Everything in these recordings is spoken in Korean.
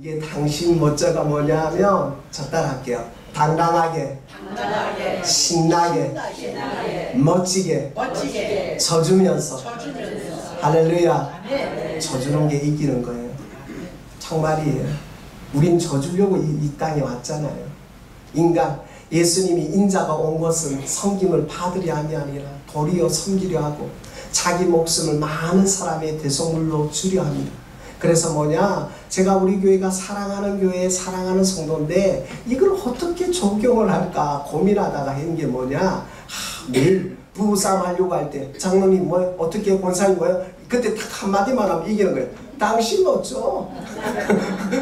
이게 당신 멋져가 뭐냐면 저 따라할게요. 당당하게, 신나게, 멋지게 져주면서 할렐루야. 져주는 게 이기는 거예요. 정말이에요. 우린 져주려고 이 땅에 왔잖아요. 인간, 예수님이 인자가 온 것은 섬김을 받으려 함이 아니라 도리어 섬기려 하고 자기 목숨을 많은 사람의 대속물로 주려 합니다. 그래서 뭐냐, 제가 우리 교회가 사랑하는 교회, 사랑하는 성도인데 이걸 어떻게 적용을 할까 고민하다가 한 게 뭐냐, 매일 부부싸움 하려고 할 때 장로님 뭐 어떻게 권사님 뭐요, 그때 딱 한마디만 하면 이기는 거예요. 당신 멋져.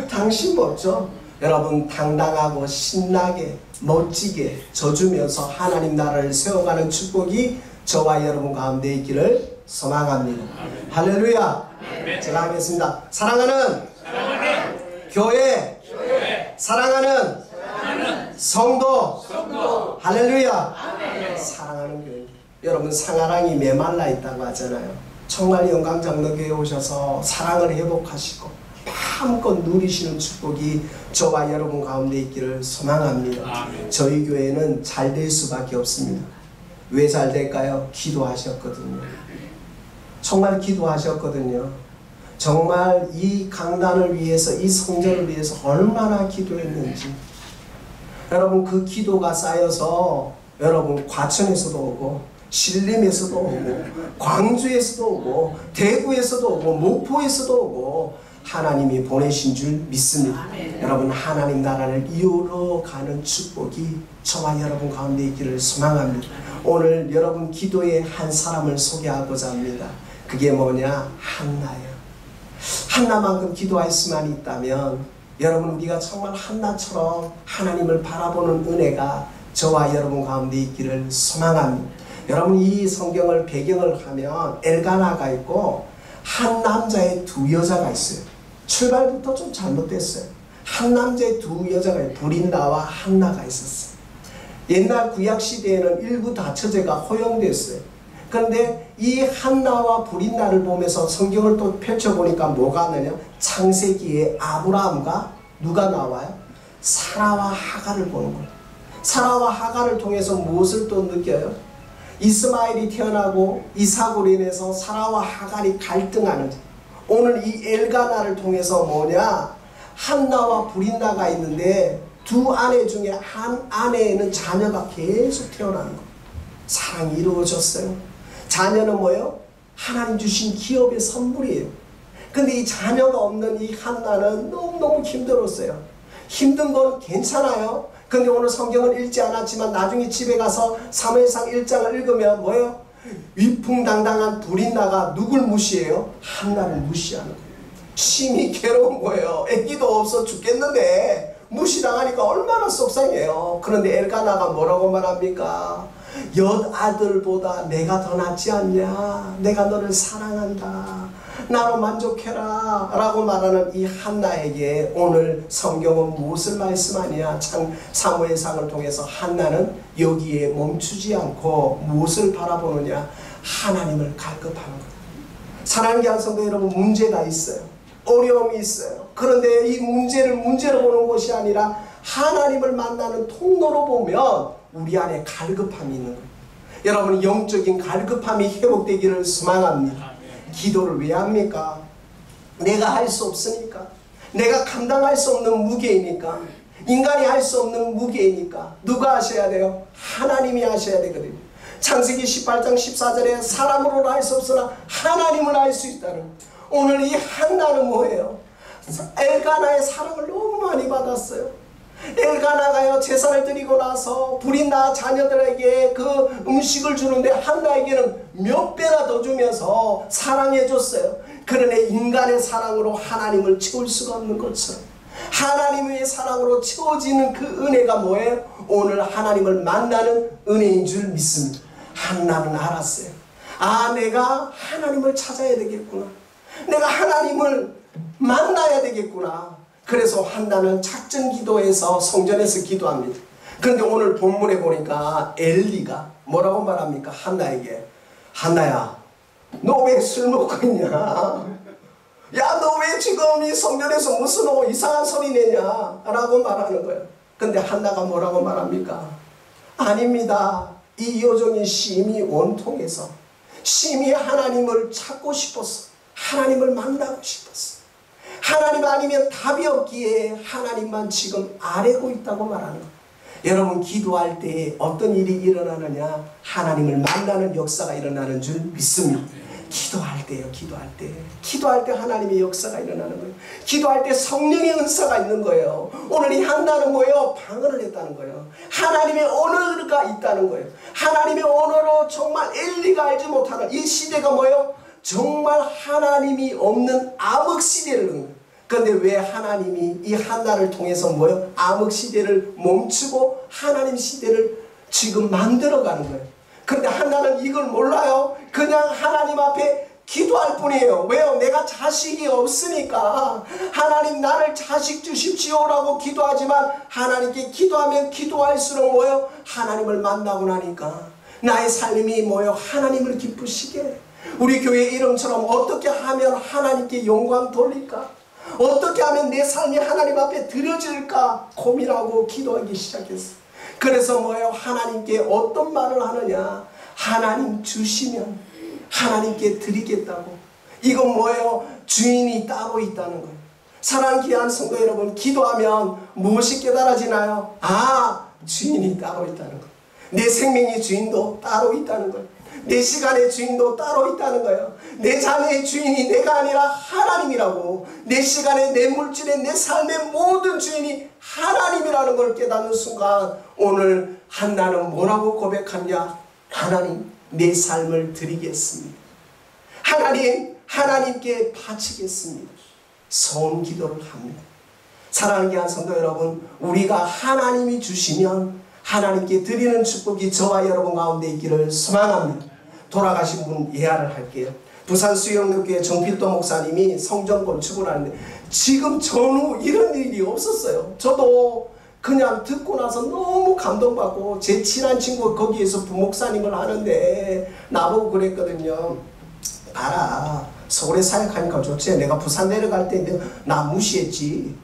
당신 멋져. 여러분, 당당하고 신나게 멋지게 져주면서 하나님 나라를 세워가는 축복이 저와 여러분 가운데 있기를 소망합니다. 할렐루야. 제가 하겠습니다. 사랑하는 교회, 사랑하는 성도, 할렐루야. 사랑하는 교회. 여러분, 사랑이 메말라 있다고 하잖아요. 청말 영광장로교회에 오셔서 사랑을 회복하시고 마음껏 누리시는 축복이 저와 여러분 가운데 있기를 소망합니다. 저희 교회는 잘 될 수밖에 없습니다. 왜 잘 될까요? 기도하셨거든요. 정말 기도하셨거든요. 정말 이 강단을 위해서, 이 성전을 위해서 얼마나 기도했는지. 여러분, 그 기도가 쌓여서 여러분 과천에서도 오고 신림에서도 오고 광주에서도 오고 대구에서도 오고 목포에서도 오고 하나님이 보내신 줄 믿습니다. 여러분, 하나님 나라를 이루어가는 축복이 저와 여러분 가운데 있기를 소망합니다. 오늘 여러분 기도의 한 사람을 소개하고자 합니다. 그게 뭐냐? 한나예요. 한나만큼 기도할 수만 있다면 여러분, 우리가 정말 한나처럼 하나님을 바라보는 은혜가 저와 여러분 가운데 있기를 소망합니다. 여러분, 이 성경을 배경을 하면 엘가나가 있고 한 남자의 두 여자가 있어요. 출발부터 좀 잘못됐어요. 한 남자의 두 여자가 있어요. 브린다와 한나가 있었어요. 옛날 구약시대에는 일부 다처제가 허용됐어요. 그런데 이 한나와 브린다를 보면서 성경을 또 펼쳐보니까 뭐가 나냐? 창세기에 아브라함과 누가 나와요? 사라와 하갈을 보는 거예요. 사라와 하갈을 통해서 무엇을 또 느껴요? 이스마엘이 태어나고 이삭으로 인해서 사라와 하갈이 갈등하는, 오늘 이 엘가나를 통해서 뭐냐? 한나와 브린다가 있는데 두 아내 중에 한 아내에는 자녀가 계속 태어나는 거예요. 사랑이 이루어졌어요. 자녀는 뭐예요? 하나님 주신 기업의 선물이에요. 근데 이 자녀가 없는 이 한나는 너무너무 힘들었어요. 힘든 건 괜찮아요. 근데 오늘 성경을 읽지 않았지만 나중에 집에 가서 사무엘상 1장을 읽으면 뭐예요? 위풍당당한 브린다가 누굴 무시해요? 한나를 무시하는 거예요. 심히 괴로운 거예요. 애기도 없어 죽겠는데 무시당하니까 얼마나 속상해요. 그런데 엘가나가 뭐라고 말합니까? 엿아들보다 내가 더 낫지 않냐? 내가 너를 사랑한다. 나로 만족해라 라고 말하는 이 한나에게 오늘 성경은 무엇을 말씀하냐? 사무엘상을 통해서 한나는 여기에 멈추지 않고 무엇을 바라보느냐? 하나님을 갈급하는 거예요. 사랑하는 교회 성도 여러분, 문제가 있어요. 어려움이 있어요. 그런데 이 문제를 문제로 보는 것이 아니라 하나님을 만나는 통로로 보면 우리 안에 갈급함이 있는 거예요. 여러분, 영적인 갈급함이 회복되기를 소망합니다. 기도를 왜 합니까? 내가 할 수 없으니까. 내가 감당할 수 없는 무게이니까. 인간이 할 수 없는 무게이니까. 누가 하셔야 돼요? 하나님이 하셔야 되거든요. 창세기 18장 14절에 사람으로는 할 수 없으나 하나님은 할 수 있다는. 오늘 이 한나는 뭐예요? 엘가나의 사랑을 너무 많이 받았어요. 엘가나가요, 제사를 드리고 나서 브린다 자녀들에게 그 음식을 주는데 한나에게는 몇 배나 더 주면서 사랑해줬어요. 그러네 인간의 사랑으로 하나님을 채울 수가 없는 것처럼 하나님의 사랑으로 채워지는 그 은혜가 뭐예요? 오늘 하나님을 만나는 은혜인 줄 믿습니다. 한나는 알았어요. 아, 내가 하나님을 찾아야 되겠구나. 내가 하나님을 만나야 되겠구나. 그래서 한나는 작전 기도에서 성전에서 기도합니다. 그런데 오늘 본문에 보니까 엘리가 뭐라고 말합니까? 한나에게, 한나야, 너 왜 술 먹고 있냐? 야, 너 왜 지금 이 성전에서 무슨 이상한 소리 내냐? 라고 말하는 거예요. 근데 한나가 뭐라고 말합니까? 아닙니다. 이 여종이 심히 원통해서 심히 하나님을 찾고 싶었어. 하나님을 만나고 싶었어. 하나님 아니면 답이 없기에 하나님만 지금 아뢰고 있다고 말하는 거예요. 여러분, 기도할 때 어떤 일이 일어나느냐? 하나님을 만나는 역사가 일어나는 줄 믿습니다. 기도할 때요, 기도할 때 하나님의 역사가 일어나는 거예요. 기도할 때 성령의 은사가 있는 거예요. 오늘 이 한나는 뭐예요? 방언을 했다는 거예요. 하나님의 언어가 있다는 거예요. 하나님의 언어로 정말 엘리가 알지 못하는 이 시대가 뭐예요? 정말 하나님이 없는 암흑 시대를 넣는 거예요. 그런데 왜 하나님이 이 한나를 통해서 뭐예요? 암흑 시대를 멈추고 하나님 시대를 지금 만들어가는 거예요. 그런데 한나는 이걸 몰라요. 그냥 하나님 앞에 기도할 뿐이에요. 왜요? 내가 자식이 없으니까 하나님 나를 자식 주십시오라고 기도하지만 하나님께 기도하면 기도할수록 뭐예요? 하나님을 만나고 나니까 나의 삶이 뭐예요? 하나님을 기쁘시게, 우리 교회 이름처럼 어떻게 하면 하나님께 영광 돌릴까? 어떻게 하면 내 삶이 하나님 앞에 드려질까 고민하고 기도하기 시작했어요. 그래서 뭐예요? 하나님께 어떤 말을 하느냐? 하나님 주시면 하나님께 드리겠다고. 이건 뭐예요? 주인이 따로 있다는 거예요. 사랑하는 귀한 성도 여러분, 기도하면 무엇이 깨달아지나요? 아, 주인이 따로 있다는 거예요. 내 생명의 주인도 따로 있다는 거예요. 내 시간의 주인도 따로 있다는 거예요. 내 자녀의 주인이 내가 아니라 하나님이라고. 내 시간에, 내 물질에, 내 삶의 모든 주인이 하나님이라는 걸 깨닫는 순간 오늘 한나는 뭐라고 고백하냐? 하나님, 내 삶을 드리겠습니다. 하나님, 하나님께 바치겠습니다. 소원 기도를 합니다. 사랑하는 귀한 성도 여러분, 우리가 하나님이 주시면 하나님께 드리는 축복이 저와 여러분 가운데 있기를 소망합니다. 돌아가신 분 예하를 할게요. 부산 수영교회 정필도 목사님이 성전 건축을 하는데 지금 전후 이런 일이 없었어요. 저도 그냥 듣고 나서 너무 감동받고, 제 친한 친구가 거기에서 부목사님을 하는데 나보고 그랬거든요. 봐라, 서울에 사역하니까 좋지. 내가 부산 내려갈 때 나 무시했지.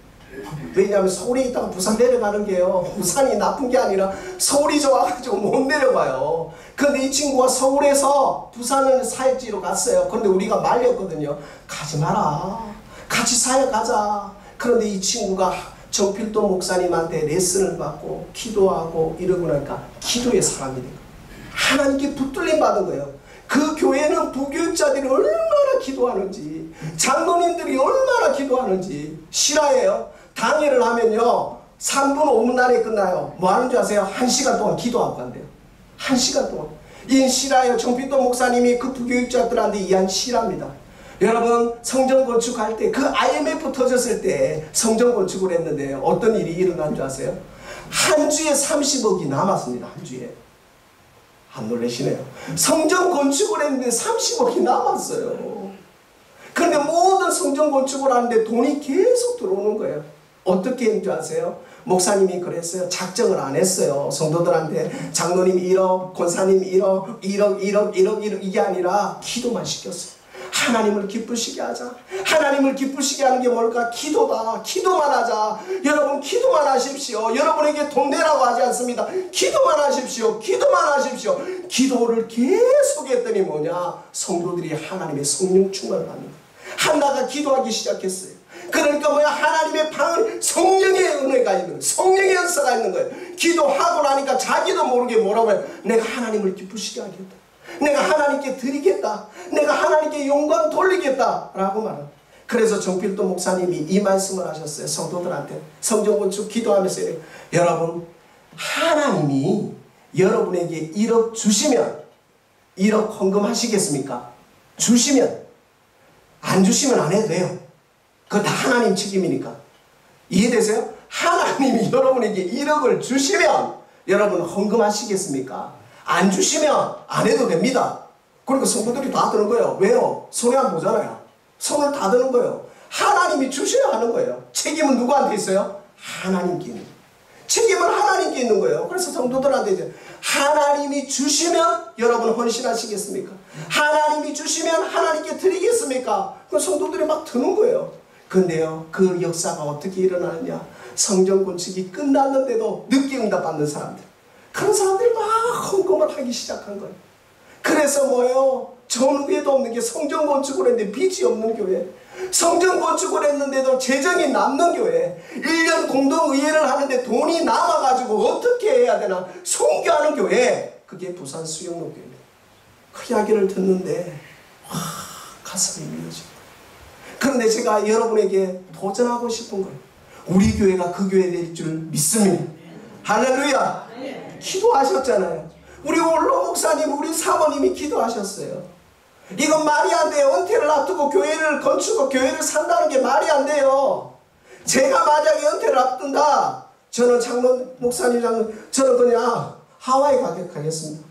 왜냐하면 서울에 있다가 부산 내려가는 게요, 부산이 나쁜 게 아니라 서울이 좋아가지고 못 내려가요. 근데 이 친구가 서울에서 부산을 사역지로 갔어요. 그런데 우리가 말렸거든요. 가지 마라, 같이 사역하자. 그런데 이 친구가 정필도 목사님한테 레슨을 받고 기도하고 이러고 나니까 기도의 사람이 된 거예요. 하나님께 붙들림 받은 거예요. 그 교회는 부교육자들이 얼마나 기도하는지, 장로님들이 얼마나 기도하는지 실화예요. 당회를 하면요 3분 5분 안에 끝나요. 뭐 하는 줄 아세요? 1시간 동안 기도하고 간대요. 1시간 동안. 이 실화예요. 정필도 목사님이 그 부교육자들한테 이한 실화입니다. 여러분, 성전 건축할 때, 그 IMF 터졌을 때 성전 건축을 했는데 어떤 일이 일어난 줄 아세요? 한 주에 30억이 남았습니다. 한 주에. 안 놀라시네요. 성전 건축을 했는데 30억이 남았어요. 그런데 모든 성전 건축을 하는데 돈이 계속 들어오는 거예요. 어떻게 했는 줄 아세요? 목사님이 그랬어요. 작정을 안 했어요. 성도들한테 장로님 1억, 권사님 1억 이게 아니라 기도만 시켰어요. 하나님을 기쁘시게 하자. 하나님을 기쁘시게 하는 게 뭘까? 기도다. 기도만 하자. 여러분, 기도만 하십시오. 여러분에게 돈 내라고 하지 않습니다. 기도만 하십시오. 기도만 하십시오. 기도를 계속 했더니 뭐냐? 성도들이 하나님의 성령 충만을 받는 거예요. 한나가 기도하기 시작했어요. 그러니까 뭐야? 하나님의 방을, 성령의 은혜가 있는 거예요. 성령의 은사가 있는 거예요. 기도하고 나니까 자기도 모르게 뭐라고 해요? 내가 하나님을 기쁘시게 하겠다. 내가 하나님께 드리겠다. 내가 하나님께 영광 돌리겠다 라고 말합니다. 그래서 정필도 목사님이 이 말씀을 하셨어요. 성도들한테 성전 건축 기도하면서 이래요. 여러분, 하나님이 여러분에게 1억 주시면 1억 헌금하시겠습니까? 주시면. 안 주시면 안 해도 돼요. 그거 다 하나님 책임이니까. 이해되세요? 하나님이 여러분에게 1억을 주시면 여러분 헌금하시겠습니까? 안 주시면 안 해도 됩니다. 그러니까 성도들이 다 드는 거예요. 왜요? 손해 안 보잖아요. 손을 다 드는 거예요. 하나님이 주셔야 하는 거예요. 책임은 누구한테 있어요? 하나님께. 책임은 하나님께 있는 거예요. 그래서 성도들한테 이제 하나님이 주시면 여러분 헌신하시겠습니까? 하나님이 주시면 하나님께 드리겠습니까? 그 성도들이 막 드는 거예요. 근데요, 그 역사가 어떻게 일어나느냐? 성전 건축이 끝났는데도 늦게 응답받는 사람들, 그런 사람들이 막 헌금을 하기 시작한 거예요. 그래서 뭐예요? 전후에도 없는 게 성전 건축을 했는데 빚이 없는 교회, 성전 건축을 했는데도 재정이 남는 교회, 1년 공동의회를 하는데 돈이 남아가지고 어떻게 해야 되나 송교하는 교회, 그게 부산 수영로교회입니다. 그 이야기를 듣는데 와, 가슴이 미어지고. 그런데 제가 여러분에게 도전하고 싶은 거예요. 우리 교회가 그 교회 될 줄 믿습니다. 할렐루야. 기도하셨잖아요. 우리 원로 목사님, 우리 사모님이 기도하셨어요. 이건 말이 안 돼요. 은퇴를 앞두고 교회를 건축하고 교회를 산다는 게 말이 안 돼요. 제가 만약에 은퇴를 앞둔다, 저는 장로 목사님, 저는 그냥 하와이 가겠습니다.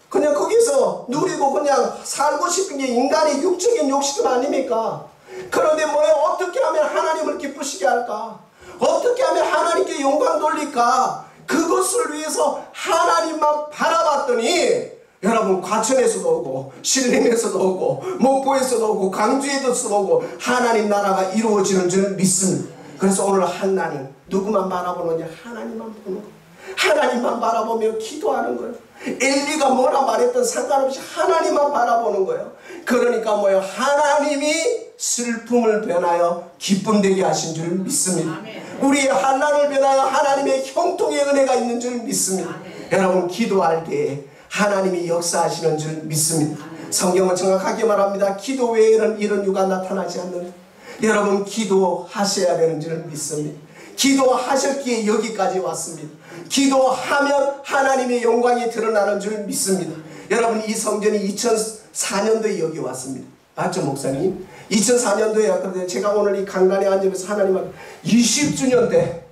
그냥 거기서 누리고 그냥 살고 싶은 게 인간의 육적인 욕심 아닙니까? 그런데 뭐예요? 어떻게 하면 하나님을 기쁘시게 할까? 어떻게 하면 하나님께 영광 돌릴까? 그것을 위해서 하나님만 바라봤더니 여러분, 과천에서도 오고 신림에서도 오고 목포에서도 오고 강주에서도 오고 하나님 나라가 이루어지는 줄 믿습니다. 그래서 오늘 하나님 누구만 바라보느냐? 하나님만 보는 거예요. 하나님만 바라보며 기도하는 거예요. 엘리가 뭐라 말했든 상관없이 하나님만 바라보는 거예요. 그러니까 뭐예요? 하나님이 슬픔을 변하여 기쁨 되게 하신 줄 믿습니다. 우리의 환난을 변하여 하나님의 형통의 은혜가 있는 줄 믿습니다. 여러분, 기도할 때 하나님이 역사하시는 줄 믿습니다. 성경은 정확하게 말합니다. 기도 외에는 이런 유가 나타나지 않는다. 여러분, 기도하셔야 되는 줄 믿습니다. 기도하셨기에 여기까지 왔습니다. 기도하면 하나님의 영광이 드러나는 줄 믿습니다. 여러분, 이 성전이 2004년도에 여기 왔습니다. 맞죠, 목사님? 2004년도에 왔거든요. 제가 오늘 이 강단에 앉으면서 하나님한테 20주년 때,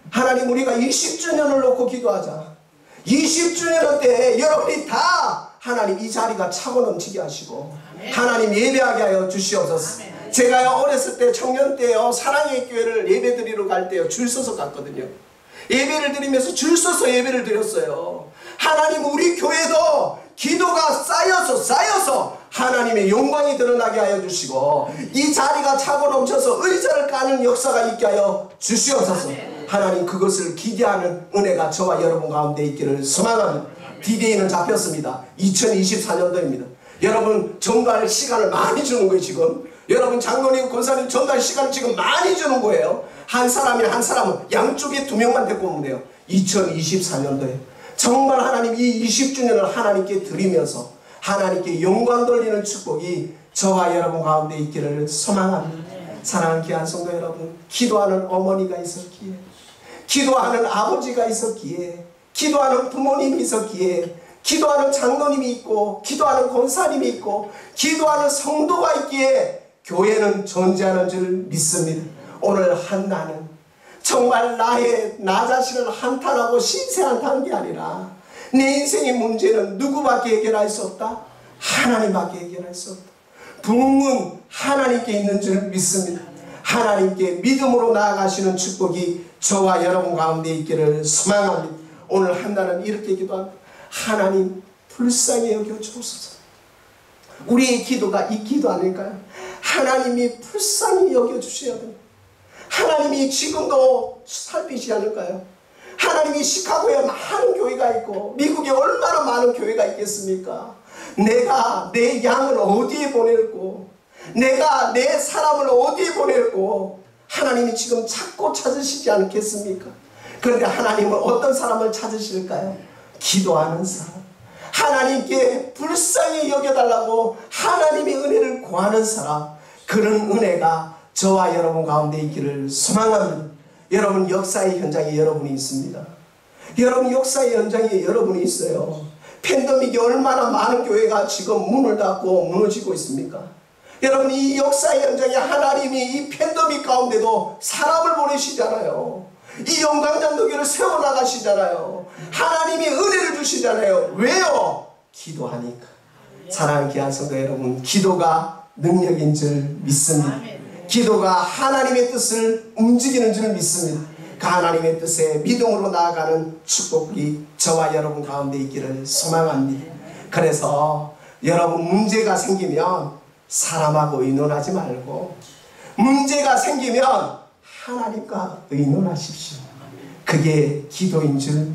하나님 우리가 20주년을 놓고 기도하자. 20주년 때 여러분이 다 하나님 이 자리가 차고 넘치게 하시고 하나님 예배하게 하여 주시옵소서. 제가요, 어렸을 때 청년 때요, 사랑의 교회를 예배 드리러 갈 때요, 줄 서서 갔거든요. 예배를 드리면서 줄 서서 예배를 드렸어요. 하나님, 우리 교회도 기도가 쌓여서 하나님의 영광이 드러나게 하여 주시고 이 자리가 차고 넘쳐서 의자를 까는 역사가 있게 하여 주시옵소서. 하나님, 그것을 기대하는 은혜가 저와 여러분 가운데 있기를 소망합니다. D-Day는 잡혔습니다. 2024년도입니다. 여러분, 전달 시간을 많이 주는 거예요. 지금 여러분, 장로님, 권사님 전달 시간을 지금 많이 주는 거예요. 한 사람은 양쪽에 2명만 데리고 오면 돼요. 2024년도에 정말 하나님 이 20주년을 하나님께 드리면서 하나님께 영광 돌리는 축복이 저와 여러분 가운데 있기를 소망합니다. 사랑하는 귀한 성도 여러분, 기도하는 어머니가 있었기에, 기도하는 아버지가 있었기에, 기도하는 부모님이 있었기에, 기도하는 장로님이 있고, 기도하는 권사님이 있고, 기도하는 성도가 있기에 교회는 존재하는 줄 믿습니다. 오늘 한나는 정말 나 자신을 한탄하고 신세한탄한 게 아니라 내 인생의 문제는 누구밖에 해결할 수 없다? 하나님밖에 해결할 수 없다. 부흥은 하나님께 있는 줄 믿습니다. 하나님께 믿음으로 나아가시는 축복이 저와 여러분 가운데 있기를 소망합니다. 오늘 한나는 이렇게 기도합니다. 하나님, 불쌍히 여겨주옵소서. 우리의 기도가 이 기도 아닐까요? 하나님이 불쌍히 여겨주셔야 됩니다. 하나님이 지금도 살피지 않을까요? 하나님이 시카고에 많은 교회가 있고 미국에 얼마나 많은 교회가 있겠습니까? 내가 내 양을 어디에 보낼고, 내가 내 사람을 어디에 보낼고, 하나님이 지금 찾고 찾으시지 않겠습니까? 그런데 하나님은 어떤 사람을 찾으실까요? 기도하는 사람, 하나님께 불쌍히 여겨달라고 하나님의 은혜를 구하는 사람, 그런 은혜가 저와 여러분 가운데 있기를 소망합니다. 여러분, 역사의 현장에 여러분이 있습니다. 여러분, 역사의 현장에 여러분이 있어요. 팬데믹이 얼마나 많은 교회가 지금 문을 닫고 무너지고 있습니까? 여러분, 이 역사의 현장에 하나님이 이 팬데믹 가운데도 사람을 보내시잖아요. 이 영광장로교를 세워나가시잖아요. 하나님이 은혜를 주시잖아요. 왜요? 기도하니까. 사랑하는 귀한 성도 여러분, 기도가 능력인 줄 믿습니다. 기도가 하나님의 뜻을 움직이는 줄 믿습니다. 그 하나님의 뜻에 믿음으로 나아가는 축복이 저와 여러분 가운데 있기를 소망합니다. 그래서 여러분 문제가 생기면 사람하고 의논하지 말고 문제가 생기면 하나님과 의논하십시오. 그게 기도인 줄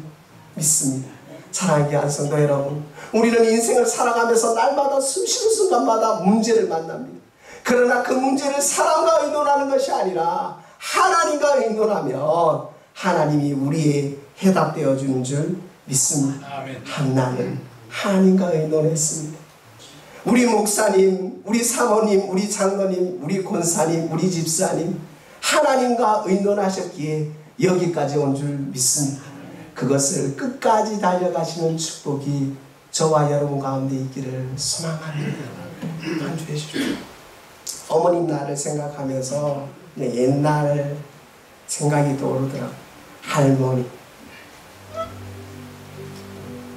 믿습니다. 사랑하는 귀한 성도 여러분, 우리는 인생을 살아가면서 날마다 숨쉬는 순간마다 문제를 만납니다. 그러나 그 문제를 사람과 의논하는 것이 아니라 하나님과 의논하면 하나님이 우리의 해답되어 주는 줄 믿습니다. 한나는 하나님과 의논했습니다. 우리 목사님, 우리 사모님, 우리 장로님, 우리 권사님, 우리 집사님 하나님과 의논하셨기에 여기까지 온 줄 믿습니다. 그것을 끝까지 달려가시는 축복이 저와 여러분 가운데 있기를 소망합니다. 간주해 주십시오. 어머님 날을 생각하면서 옛날 생각이 떠오르더라고요. 할머니.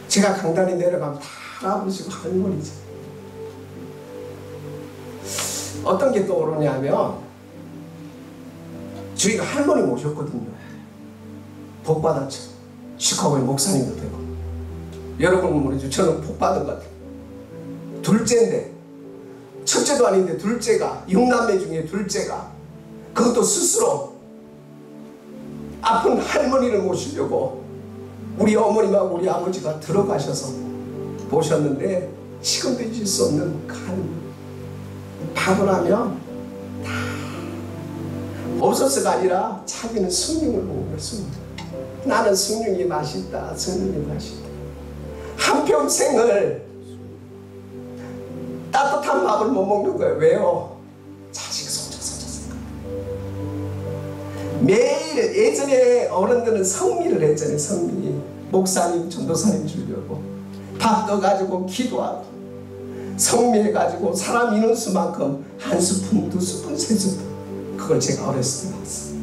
제가 강단에 내려가면 다 할아버지고 할머니죠. 어떤 게 떠오르냐면 저희가 할머니 모셨거든요. 복받았죠. 시카고의 목사님도 되고. 여러분은 모르죠. 저는 복받은 것 같아요. 둘째인데, 첫째도 아닌데 둘째가, 6남매 중에 둘째가 그것도 스스로 아픈 할머니를 모시려고 우리 어머님하고 우리 아버지가 들어가셔서 모셨는데 지금도 잊을 수 없는 그 할머니. 밥을 하면 다 없어서가 아니라 자기는 숭늉을 먹는 거예요. 숭늉. 나는 숭늉이 맛있다. 숭늉이 맛있다. 한평생을 따뜻한 밥을 못 먹는 거예요. 왜요? 자식 손자서 매일 예전에 어른들은 성미를 했잖아요. 성미. 목사님, 전도사님 주려고 밥 떠가지고 기도하고 성미해가지고 사람 인원수만큼 한 스푼, 두 스푼, 세 스푼. 그걸 제가 어렸을 때 봤어요.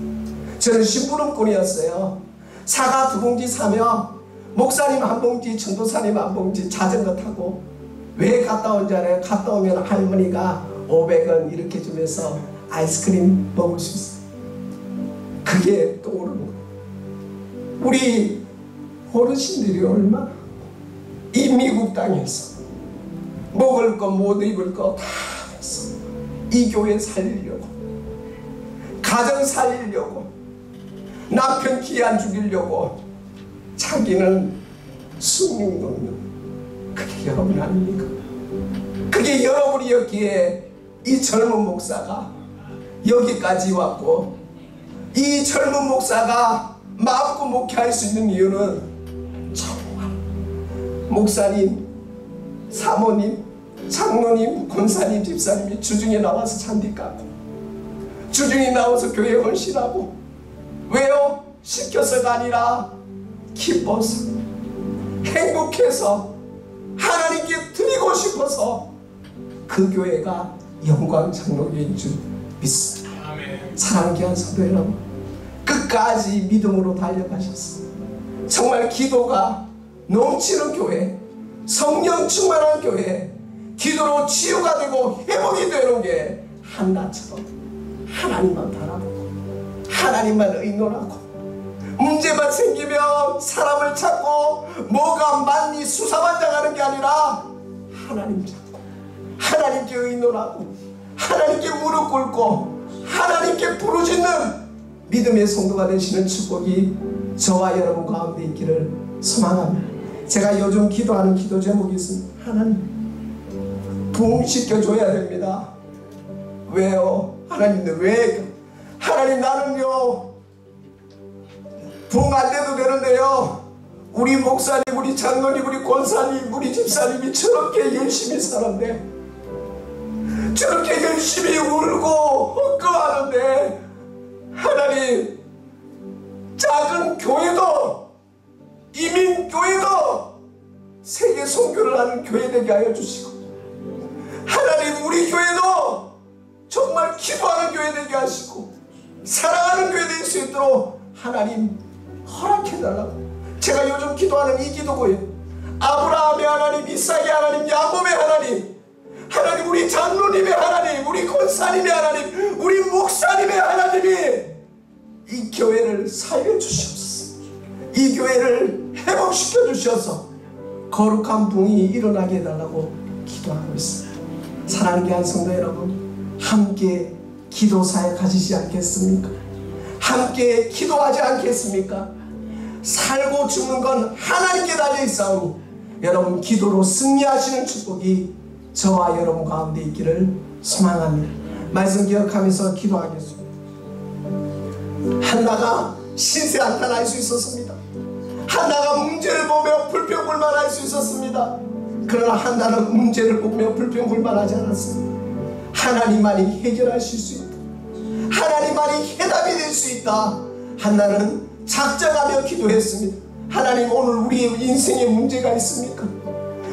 저는 심부름꾼이었어요. 사과 2봉지 사면 목사님 1봉지, 전도사님 1봉지 자전거 타고 왜 갔다 온 줄 알아요? 갔다 오면 할머니가 500원 이렇게 주면서 아이스크림 먹을 수 있어요. 그게 떠오르는 거예요. 우리 어르신들이 얼마나 이 미국 땅에서 먹을 거 못 입을 거 다 했어. 이 교회 살리려고, 가정 살리려고, 남편 기 안 죽이려고 자기는 숭늉 먹는. 그게 여러분 아닙니까? 그게 여러분이었기에 이 젊은 목사가 여기까지 왔고, 이 젊은 목사가 마음껏 목회할 수 있는 이유는 정말 목사님, 사모님, 장로님, 권사님, 집사님이 주중에 나와서 잔디 깎고 주중에 나와서 교회 헌신하고. 왜요? 시켜서가 아니라 기뻐서, 행복해서, 하나님께 드리고 싶어서 그 교회가 영광 장로교인 줄 믿습니다. 사랑하는 귀한 성도 여러분, 끝까지 믿음으로 달려가셨어요. 정말 기도가 넘치는 교회, 성령 충만한 교회, 기도로 치유가 되고 회복이 되는 게 한나처럼 하나님만 바라보고 하나님만 의논하고, 문제만 생기면 사람을 찾고 뭐가 맞니 수사반장하는 게 아니라 하나님 찾고 하나님께 의논하고 하나님께 무릎 꿇고 하나님께 부르짖는 믿음의 성도가 되시는 축복이 저와 여러분 가운데 있기를 소망합니다. 제가 요즘 기도하는 기도 제목이 있습니다. 하나님, 부흥시켜줘야 됩니다. 왜요? 하나님, 왜? 하나님, 나는요 부흥 안 돼도 되는데요, 우리 목사님, 우리 장로님, 우리 권사님, 우리 집사님이 저렇게 열심히 사는데, 저렇게 열심히 울고 헛거하는데, 하나님, 작은 교회도, 이민교회도 세계 선교를 하는 교회 되게 하여 주시고, 하나님, 우리 교회도 정말 기도하는 교회 되게 하시고 사랑하는 교회 될 수 있도록 하나님 허락해달라고. 제가 요즘 기도하는 이 기도고요. 아브라함의 하나님, 이삭의 하나님, 야곱의 하나님, 하나님, 우리 장로님의 하나님, 우리 권사님의 하나님, 우리 목사님의 하나님이 이 교회를 살려주시옵소서. 이 교회를 회복시켜 주셔서 거룩한 붕이 일어나게 해달라고 기도하고 있습니다. 사랑하는 귀한 성도 여러분, 함께 기도 사역 하시지 않겠습니까? 함께 기도하지 않겠습니까? 살고 죽는 건 하나님께 달려있사오니 여러분 기도로 승리하시는 축복이 저와 여러분 가운데 있기를 소망합니다. 말씀 기억하면서 기도하겠습니다. 한나가 신세 한탄할 수 있었습니다. 한나가 문제를 보며 불평불만할 수 있었습니다. 그러나 한나는 문제를 보며 불평불만하지 않았습니다. 하나님만이 해결하실 수 있다. 하나님만이 해답이 될 수 있다. 한나는 작정하며 기도했습니다. 하나님, 오늘 우리의 인생에 문제가 있습니까?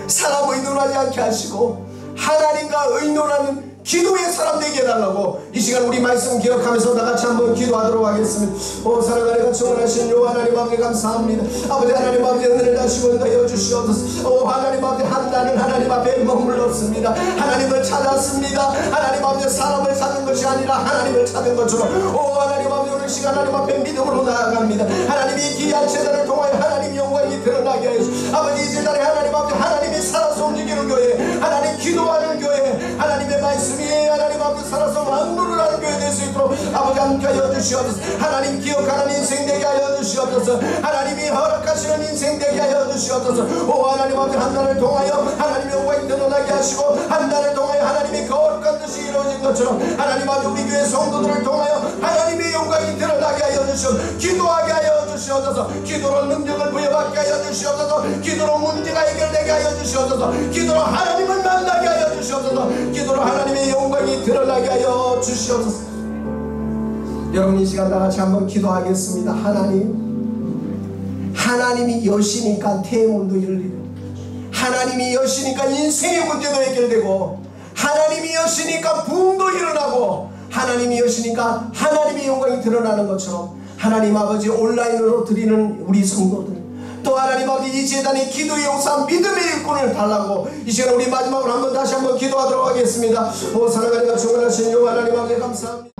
사람 의논하지 않게 하시고 하나님과 의논하는 기도의 사람 되게 해달라고 이 시간 우리 말씀 기억하면서 다같이 한번 기도하도록 하겠습니다. 오 사랑하는 정원하신 요 하나님 아버지 감사합니다. 아버지 하나님 아버지 은혜를 다시 원하여 주시옵소서. 오 하나님 아버지 한나는 하나님 앞에 머물렀습니다. 하나님을 찾았습니다. 하나님 아버지 사람을 찾은 것이 아니라 하나님을 찾은 것처럼 오 하나님 아버지 오늘 시간 하나님 앞에 믿음으로 나아갑니다. 하나님이 귀한 제단을 통하여 하나님 영광이 드러나게 하시고 아버지 이 제단에 하나님 아버지 하나님이 살아서 움직이는 교회, 하나님 기도하는 교회, 하나님의 말씀 하나님 아버지 살아서 만물을 하는 교회 될 수 있도록 아버지 함께하여 주시옵소서. 하나님 기억하는 인생 되게 하여 주시옵소서. 하나님이 허락하시는 인생 되게 하여 주시옵소서. 오 하나님 아버지 한나를 통하여 하나님의 영광이 드러나게 하시고 한나를 통하여 하나님이 거룩한 뜻이 이루어진 것처럼 하나님 아버지 우리 교회 성도들을 통하여 하나님의 영광이 드러나게 하여 주시옵소서. 기도하게 하여 주시옵소서. 기도로 능력을 부여받게 하여 주시옵소서. 기도로 문제가 해결되게 하여 주시옵소서. 기도로 하나님을 만나게 하여 주시옵소서. 기도로 하나님의 영광이 드러나게 하여 주시옵소서. 여러분 이 시간 다같이 한번 기도하겠습니다. 하나님이 여시니까 태문도 열리고 하나님이 여시니까 인생의 문제도 해결되고 하나님이 여시니까 부흥도 일어나고 하나님이 여시니까 하나님의 영광이 드러나는 것처럼 하나님 아버지 온라인으로 드리는 우리 성도들 또 하나님 아버지 이 제단의 기도의 용사 믿음의 일꾼을 달라고 이 시간 우리 마지막으로 한번 다시 한번 기도하도록 하겠습니다. 오 사랑하는 정원하신 요 하나님 아버지 감사합니다.